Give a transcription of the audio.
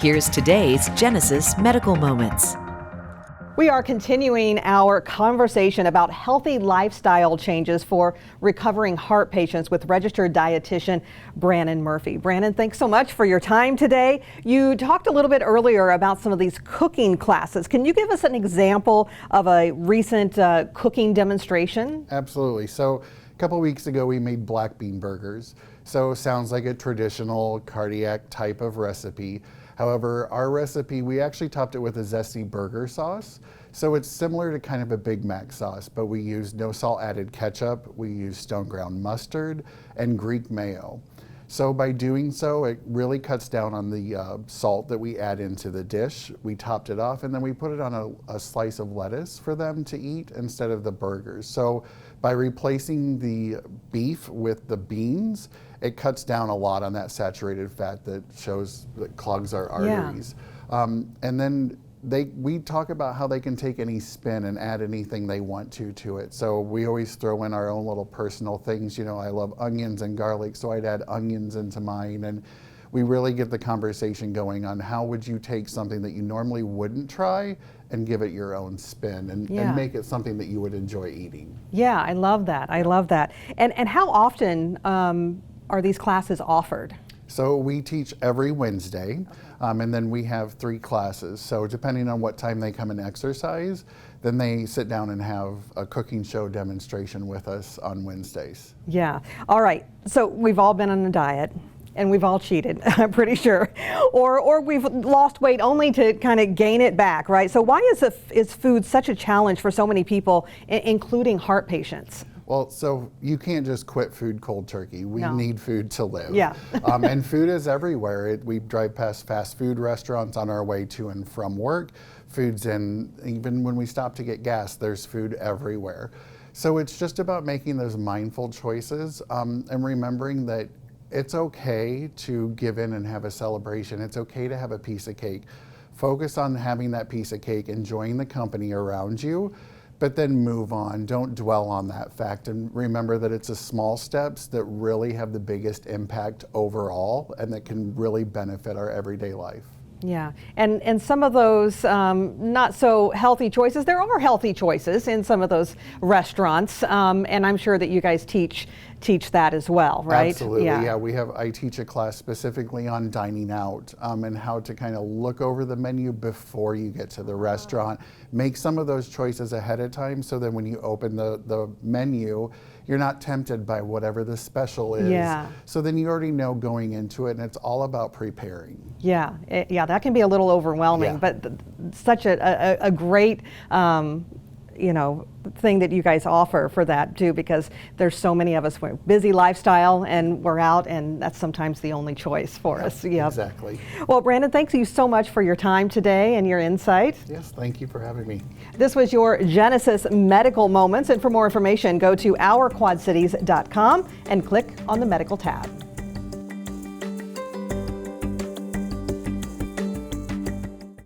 Here's today's Genesis Medical Moments. We are continuing our conversation about healthy lifestyle changes for recovering heart patients with registered dietitian Brannon Murphy. Brannon, thanks so much for your time today. You talked a little bit earlier about some of these cooking classes. Can you give us an example of a recent cooking demonstration? Absolutely. So a couple weeks ago we made black bean burgers. So sounds like a traditional cardiac type of recipe. However, our recipe, we actually topped it with a zesty burger sauce. So it's similar to kind of a Big Mac sauce, but we use no salt added ketchup, we use stone ground mustard, and Greek mayo. So by doing so, it really cuts down on the salt that we add into the dish. We topped it off and then we put it on a slice of lettuce for them to eat instead of the burgers. So by replacing the beef with the beans, it cuts down a lot on that saturated fat that clogs our arteries. And then we talk about how they can take any spin and add anything they want to it. So we always throw in our own little personal things. You know, I love onions and garlic, so I'd add onions into mine. And we really get the conversation going on how would you take something that you normally wouldn't try and give it your own spin and make it something that you would enjoy eating. Yeah, I love that. I love that. And how often are these classes offered? So we teach every Wednesday, and then we have 3 classes. So depending on what time they come and exercise, then they sit down and have a cooking show demonstration with us on Wednesdays. Yeah. All right. So we've all been on a diet. And we've all cheated, I'm pretty sure. Or we've lost weight only to kind of gain it back, right? So why is food such a challenge for so many people, including heart patients? Well, so you can't just quit food cold turkey. We need food to live. Yeah. And food is everywhere. We drive past fast food restaurants on our way to and from work. Food's in, even when we stop to get gas, there's food everywhere. So it's just about making those mindful choices and remembering that it's okay to give in and have a celebration. It's okay to have a piece of cake. Focus on having that piece of cake, enjoying the company around you, but then move on. Don't dwell on that fact, and remember that it's the small steps that really have the biggest impact overall and that can really benefit our everyday life. Yeah, and some of those not so healthy choices, there are healthy choices in some of those restaurants, and I'm sure that you guys teach that as well, right? Absolutely, yeah. I teach a class specifically on dining out and how to kind of look over the menu before you get to the restaurant. Make some of those choices ahead of time so that when you open the menu, you're not tempted by whatever the special is. Yeah. So then you already know going into it, and it's all about preparing. Yeah, that can be a little overwhelming, but such a great thing that you guys offer for that too, because there's so many of us with busy lifestyle and we're out, and that's sometimes the only choice for us. Yep. Exactly. Well, Brannon, thank you so much for your time today and your insight. Yes, thank you for having me. This was your Genesis Medical Moments, and for more information, go to ourquadcities.com and click on the medical tab.